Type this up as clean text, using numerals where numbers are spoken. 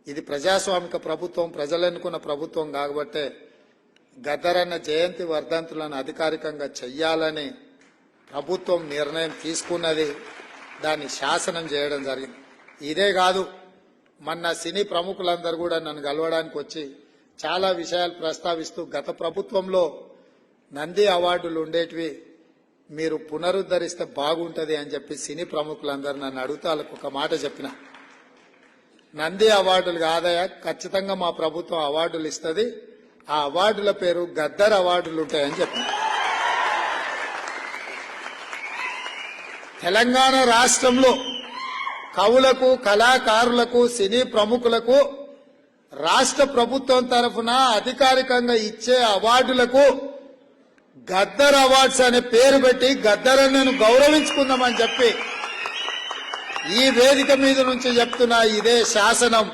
ఇది ప్రజాస్వామిక ప్రభుత్వం, ప్రజలు ఎన్నుకున్న ప్రభుత్వం కాబట్టే గద్దరన్న జయంతి వర్ధంతులను అధికారికంగా చెయ్యాలని ప్రభుత్వం నిర్ణయం తీసుకున్నది. దాన్ని శాసనం చేయడం జరిగింది. ఇదే కాదు, మొన్న సినీ ప్రముఖులందరూ కూడా నన్ను కలవడానికి వచ్చి చాలా విషయాలు ప్రస్తావిస్తూ గత ప్రభుత్వంలో నంది అవార్డులు ఉండేటివి మీరు పునరుద్ధరిస్తే బాగుంటది అని చెప్పి సినీ ప్రముఖులందరూ నన్ను అడుగుతా వాళ్ళకు ఒక మాట చెప్పిన, నంది అవార్డులు కాదయా, ఖచ్చితంగా మా ప్రభుత్వం అవార్డులు ఇస్తుంది, ఆ అవార్డుల పేరు గద్దర్ అవార్డులు ఉంటాయని చెప్పిన. తెలంగాణ రాష్ట్రంలో కవులకు, కళాకారులకు, సినీ ప్రముఖులకు రాష్ట్ర ప్రభుత్వం తరఫున అధికారికంగా ఇచ్చే అవార్డులకు గద్దర్ అవార్డ్స్ అనే పేరు పెట్టి గద్దరన్నను గౌరవించుకుందామని చెప్పి ఈ వేదిక మీద నుంచి చెప్తున్నా. ఇదే శాసనం